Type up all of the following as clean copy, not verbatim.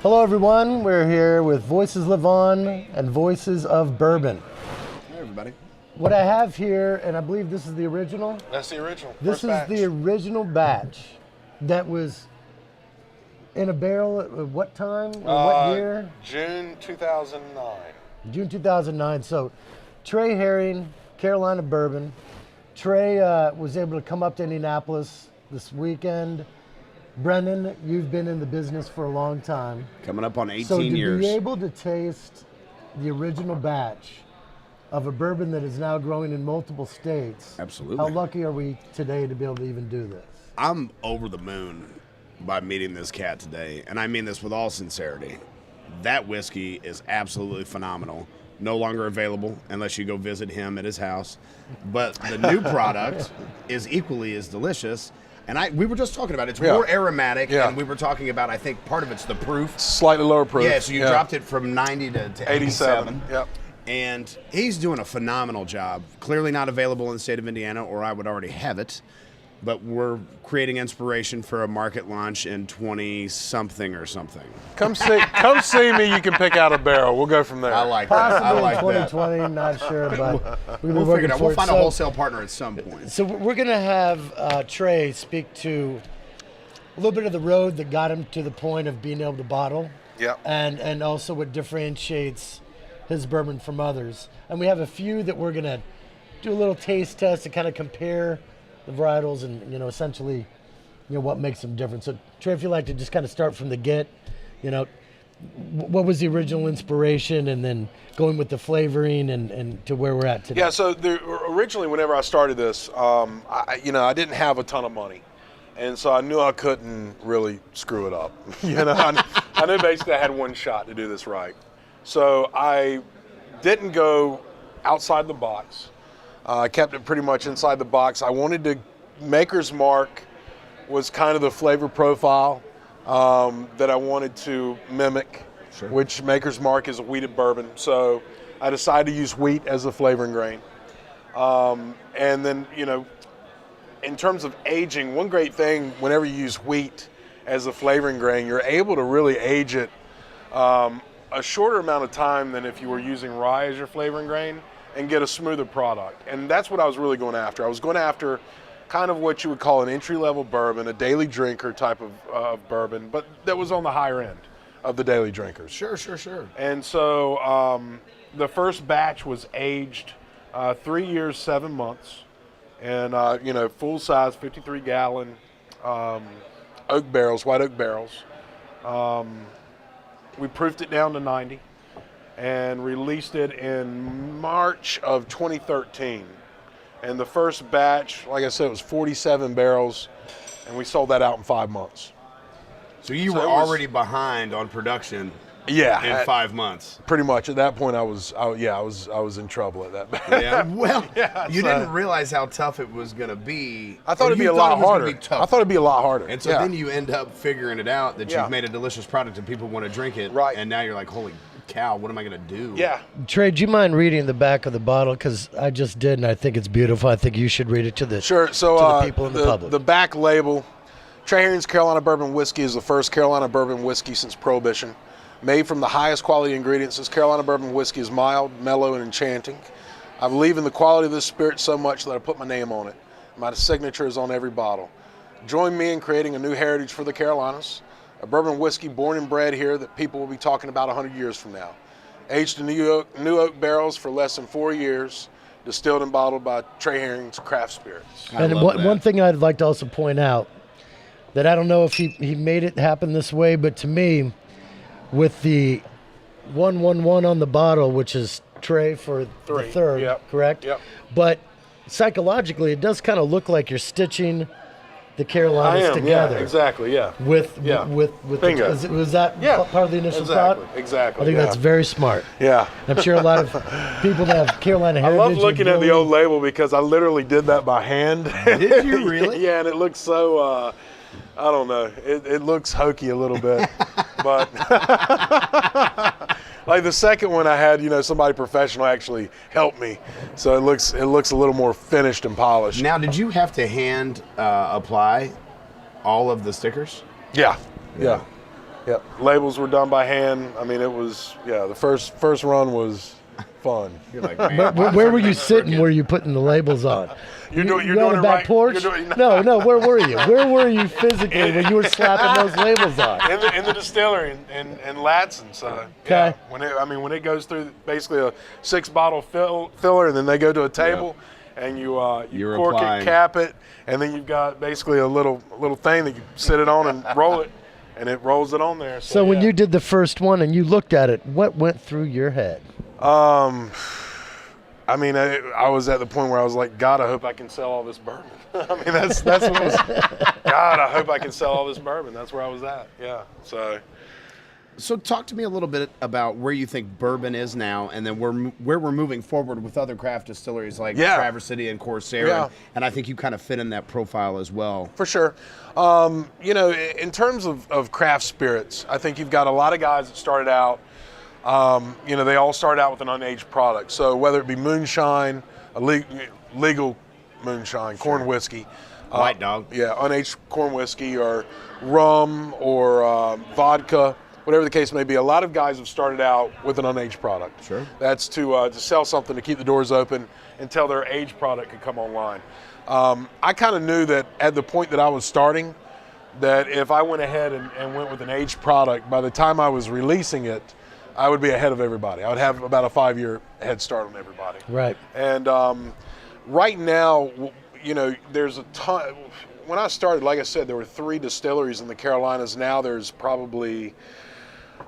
Hello, everyone. We're here with Voices Live On and Voices of Bourbon. Hey, everybody. What I have here, and I believe this is the original. That's the original. This is the original batch that was in a barrel at what time or what year? June 2009. June 2009. So Trey Herring, Carolina Bourbon. Trey was able to come up to Indianapolis this weekend. Brendan, you've been in the business for a long time. Coming up on 18 so to years. be able to taste the original batch of a bourbon that is now growing in multiple states. Absolutely. How lucky are we today to be able to even do this? I'm over the moon by meeting this cat today, and I mean this with all sincerity. That whiskey is absolutely phenomenal. No longer available unless you go visit him at his house. But the new product is equally as delicious. And we were just talking about it. It's more aromatic, and we were talking about, I think, part of it's the proof. Slightly lower proof. Yeah, so you dropped it from 90 to 87. Yep. And he's doing a phenomenal job. Clearly not available in the state of Indiana, or I would already have it. But we're creating inspiration for a market launch in 20-something or something. Come see me. You can pick out a barrel. We'll go from there. I like that. Possibly I like in 2020, not sure, but we'll figure it out. We'll find a wholesale partner at some point. So we're going to have Trey speak to a little bit of the road that got him to the point of being able to bottle. Yep. And also what differentiates his bourbon from others. And we have a few that we're going to do a little taste test to kind of compare the varietals and, essentially, what makes them different. So, Trey, if you'd like to just kind of start from the get, what was the original inspiration and then going with the flavoring and to where we're at today? Yeah, so originally whenever I started this, I didn't have a ton of money. And so I knew I couldn't really screw it up. I knew basically I had one shot to do this right. So I didn't go outside the box. I kept it pretty much inside the box. I wanted to, Maker's Mark was kind of the flavor profile that I wanted to mimic, which Maker's Mark is a wheated bourbon. So I decided to use wheat as a flavoring grain. And then, in terms of aging, one great thing whenever you use wheat as a flavoring grain, you're able to really age it a shorter amount of time than if you were using rye as your flavoring grain and get a smoother product. And that's what I was really going after. I was going after kind of what you would call an entry-level bourbon, a daily drinker type of bourbon, but that was on the higher end of the daily drinkers. Sure. And so the first batch was aged 3 years, 7 months, and full size 53-gallon oak barrels, white oak barrels. We proofed it down to 90 and released it in March of 2013. And the first batch, like I said, was 47 barrels, and we sold that out in 5 months. So you were already behind on production. Yeah, in 5 months. Pretty much. At that point, I was in trouble at that batch. Yeah. Well, you didn't realize how tough it was going to be. I thought it'd be a lot harder. I thought it'd be a lot harder. And so then you end up figuring it out that you've made a delicious product and people want to drink it. Right. And now you're like, holy cow, what am I going to do? Yeah. Trey, do you mind reading the back of the bottle? Because I just did, and I think it's beautiful. I think you should read it to the the people in the public. The back label, Trey Herring's Carolina Bourbon Whiskey is the first Carolina Bourbon Whiskey since Prohibition. Made from the highest quality ingredients, this Carolina Bourbon Whiskey is mild, mellow, and enchanting. I believe in the quality of this spirit so much that I put my name on it. My signature is on every bottle. Join me in creating a new heritage for the Carolinas, a bourbon whiskey born and bred here that people will be talking about 100 years from now. Aged in new oak barrels for less than 4 years, distilled and bottled by Trey Herring's Craft Spirits. And one thing I'd like to also point out, that I don't know if he made it happen this way, but to me, with the 111 on the bottle, which is Trey for the third, correct? Yep. But psychologically, it does kind of look like you're stitching the Carolinas together. Yeah, exactly, yeah. With Bingo. Was that part of the initial thought? Exactly. I think that's very smart. Yeah. I'm sure a lot of people that have Carolina heritage. I love looking at the old label because I literally did that by hand. Did you really? Yeah, and it looks so, I don't know, it looks hokey a little bit. But like the second one I had, somebody professional actually help me. So it looks a little more finished and polished. Now, did you have to hand apply all of the stickers? Yeah. Yep. Labels were done by hand. I mean, it was the first run was fun. You're like, man, Where were you sitting? Where you putting the labels on? You're doing on it the back right. porch? No. Where were you? Where were you physically when you were slapping those labels on? In the distillery in Ladson. So Okay. when it goes through basically a 6-bottle filler, and then they go to a table, and you cork applying. it, cap it, and then you've got basically a little thing that you sit it on and roll it, and it rolls it on there. So when you did the first one and you looked at it, what went through your head? I mean, I was at the point where I was like, God, I hope I can sell all this bourbon. I mean, that's what it was. God, I hope I can sell all this bourbon. That's where I was at. Yeah. So talk to me a little bit about where you think bourbon is now, and then where we're moving forward with other craft distilleries like Traverse City and Corsair, and I think you kind of fit in that profile as well. For sure. In terms of craft spirits, I think you've got a lot of guys that started out, they all start out with an unaged product. So whether it be moonshine, a legal moonshine, corn whiskey. White Dog. Yeah, unaged corn whiskey or rum or vodka. Whatever the case may be, a lot of guys have started out with an unaged product. Sure. That's to sell something to keep the doors open until their aged product could come online. I kind of knew that at the point that I was starting, that if I went ahead and went with an aged product, by the time I was releasing it, I would be ahead of everybody. I would have about a 5-year head start on everybody. Right. And right now, there's a ton. When I started, like I said, there were 3 distilleries in the Carolinas. Now there's probably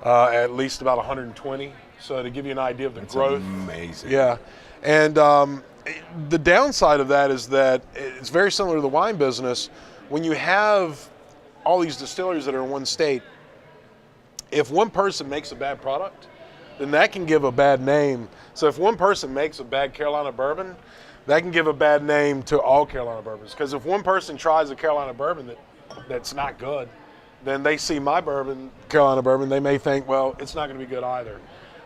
at least about 120. So to give you an idea of the growth. Amazing. Yeah. And the downside of that is that it's very similar to the wine business. When you have all these distilleries that are in one state, if one person makes a bad product, then that can give a bad name. So if one person makes a bad Carolina bourbon, that can give a bad name to all Carolina bourbons. Because if one person tries a Carolina bourbon that's not good, then they see my bourbon, Carolina bourbon, they may think, well, it's not going to be good either.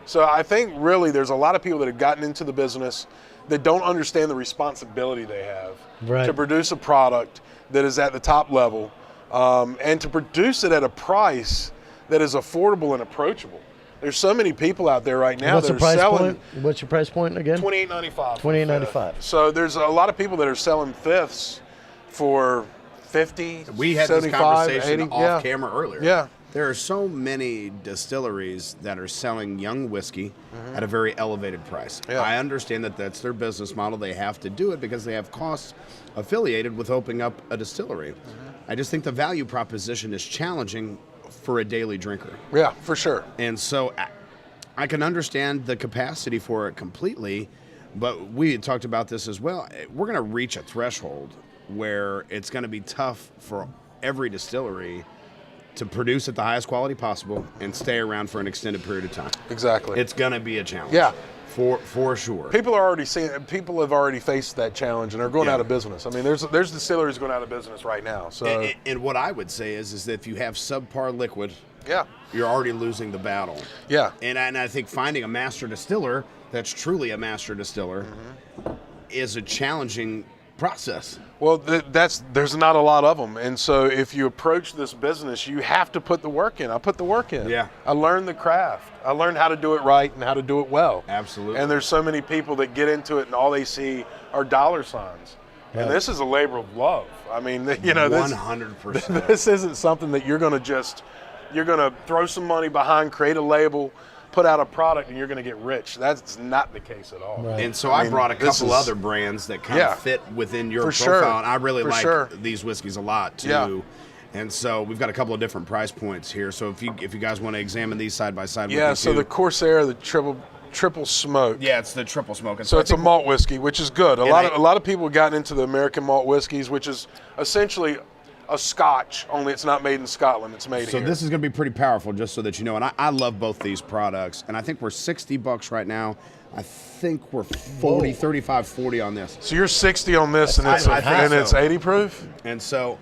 So I think really there's a lot of people that have gotten into the business that don't understand the responsibility they have to produce a product that is at the top level, and to produce it at a price that is affordable and approachable. There's so many people out there right now that are selling. What's your price point again? $28.95. $28.95. So there's a lot of people that are selling fifths for $50, We had $75, this conversation $80. off camera earlier. Yeah. There are so many distilleries that are selling young whiskey at a very elevated price. Yeah. I understand that that's their business model. They have to do it because they have costs affiliated with opening up a distillery. I just think the value proposition is challenging for a daily drinker. Yeah, for sure. And so I can understand the capacity for it completely, but we had talked about this as well. We're going to reach a threshold where it's going to be tough for every distillery to produce at the highest quality possible and stay around for an extended period of time. Exactly. It's going to be a challenge. Yeah. For sure. People have already faced that challenge and are going out of business. I mean, there's distilleries going out of business right now. So and what I would say is that if you have subpar liquid, yeah, you're already losing the battle. Yeah. And I think finding a master distiller that's truly a master distiller is a challenging process. Well, there's not a lot of them, and so if you approach this business, you have to put the work in. I put the work in. Yeah. I learned the craft. I learned how to do it right and how to do it well. Absolutely. And there's so many people that get into it, and all they see are dollar signs. Yeah. And this is a labor of love. I mean, 100%. This isn't something that you're going to throw some money behind, create a label, put out a product, and you're going to get rich. That's not the case at all. Right. And so I brought a couple other brands that kind of fit within your profile, sure. and I really like these whiskeys a lot too. Yeah. And so we've got a couple of different price points here. So if you guys want to examine these side by side, yeah. So the Corsair, the triple smoke. Yeah, it's the triple smoke. And so it's a malt whiskey, which is good. A lot of people have gotten into the American malt whiskeys, which is essentially a Scotch, only it's not made in Scotland. It's made here. So this is going to be pretty powerful, just so that you know. And I love both these products, and I think we're $60 right now. I think we're 35, 40 on this. So you're 60 on this, and it's 80 proof. And so.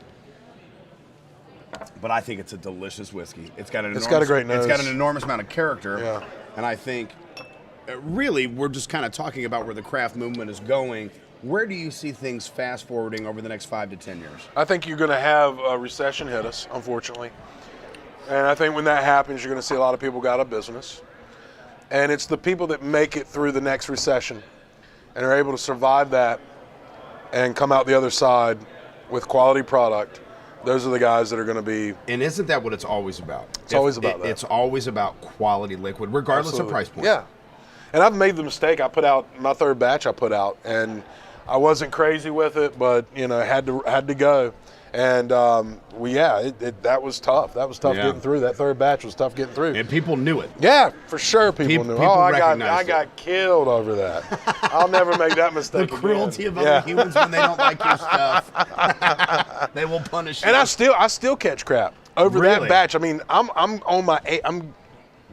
But I think it's a delicious whiskey. It's got a great nose. It's got an enormous amount of character. Yeah. And I think, really, we're just kind of talking about where the craft movement is going. Where do you see things fast forwarding over the next 5 to 10 years? I think you're going to have a recession hit us, unfortunately. And I think when that happens, you're going to see a lot of people go out of business. And it's the people that make it through the next recession and are able to survive that and come out the other side with quality product. Those are the guys that are going to be. And isn't that what it's always about? It's always about that. It's always about quality liquid, regardless of price point. Yeah. And I've made the mistake. I put out my third batch and I wasn't crazy with it, but, had to go. And, that was tough. That was tough getting through. That third batch was tough getting through. And people knew it. Yeah, for sure people knew. People I got killed over that. I'll never make that mistake The cruelty of other humans when they don't like your stuff. They will punish you. And I still catch crap over Really? that batch. I mean, I'm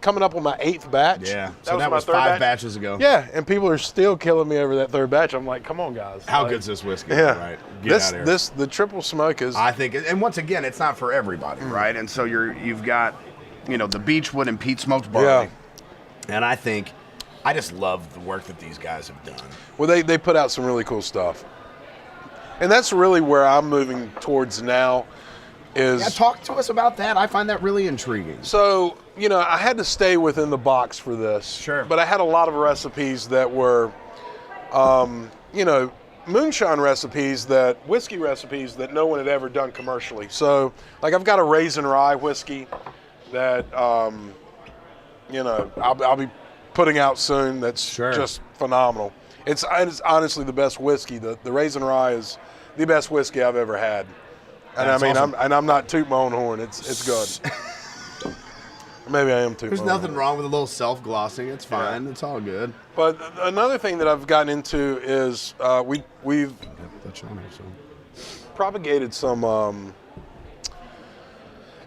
coming up on my 8th batch. Yeah. So that my was third 5 batches ago. Yeah, and people are still killing me over that third batch. I'm like, come on, guys. How good's this whiskey? Yeah. Right. Get out of here. The triple smoke is. I think, and once again, it's not for everybody, right? And so you've got, the Beechwood and peat smoked barley. Yeah. And I just love the work that these guys have done. Well, they put out some really cool stuff. And that's really where I'm moving towards now is... Yeah, talk to us about that. I find that really intriguing. So, I had to stay within the box for this. Sure. But I had a lot of recipes that were, moonshine recipes, whiskey recipes that no one had ever done commercially. So, like I've got a raisin rye whiskey that, I'll be putting out soon. That's just phenomenal. It's honestly the best whiskey. The raisin rye is the best whiskey I've ever had. And That's awesome. I'm not tooting my own horn. It's good. Maybe I am tooting. There's nothing wrong with a little self-glossing. It's fine. Yeah. It's all good. But another thing that I've gotten into is we've propagated some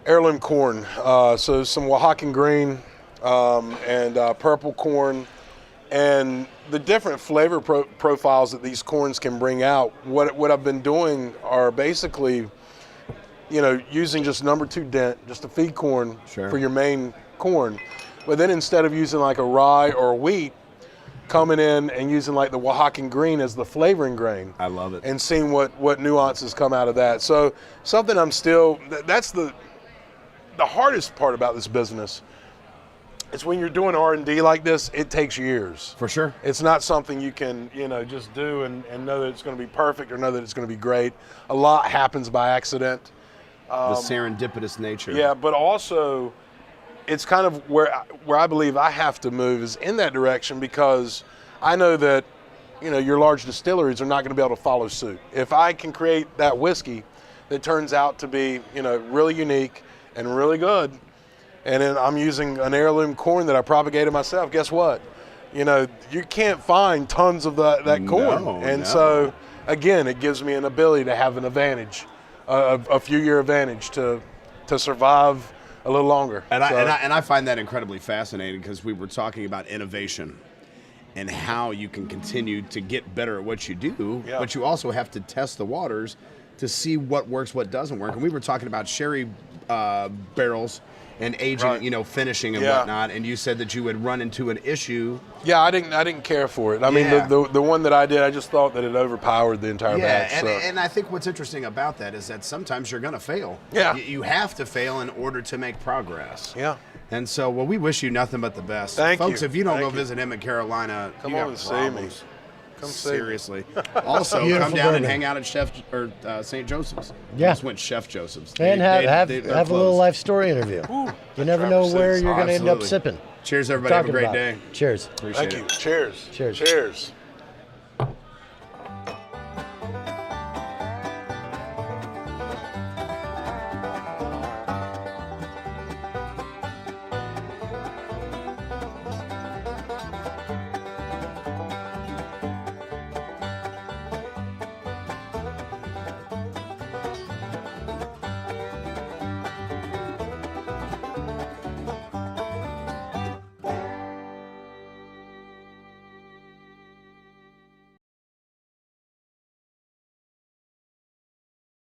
heirloom corn. So some Oaxacan green and purple corn. And the different flavor profiles that these corns can bring out, what I've been doing are basically, using just number 2 dent, just a feed corn for your main corn. But then instead of using like a rye or a wheat, coming in and using like the Oaxacan green as the flavoring grain. I love it. And seeing what nuances come out of that. So something that's the hardest part about this business. It's when you're doing R&D like this, it takes years. For sure. It's not something you can, just do and know that it's going to be perfect or know that it's going to be great. A lot happens by accident. The serendipitous nature. Yeah, but also it's kind of where I believe I have to move is in that direction because I know that, your large distilleries are not going to be able to follow suit. If I can create that whiskey that turns out to be, really unique and really good, and then I'm using an heirloom corn that I propagated myself. Guess what? You can't find tons of that corn. So, again, it gives me an ability to have an advantage, a few-year advantage to survive a little longer. And I find that incredibly fascinating because we were talking about innovation and how you can continue to get better at what you do, but you also have to test the waters to see what works, what doesn't work. And we were talking about sherry barrels and aging, finishing and whatnot. And you said that you would run into an issue. Yeah, I didn't care for it. I mean, the one that I did, I just thought that it overpowered the entire batch. And I think what's interesting about that is that sometimes you're going to fail. Yeah. You have to fail in order to make progress. Yeah. And so, we wish you nothing but the best. Thank you. Folks, if you don't go visit him in Carolina, come on and see me. Come seriously. Also, come down and hang out at St. Joseph's. Yeah. Just went Chef Joseph's. And have a little life story interview. You never know where you're going to end up sipping. Cheers, everybody. Have a great day. Cheers. Appreciate it. Thank you. Cheers. Cheers. Cheers.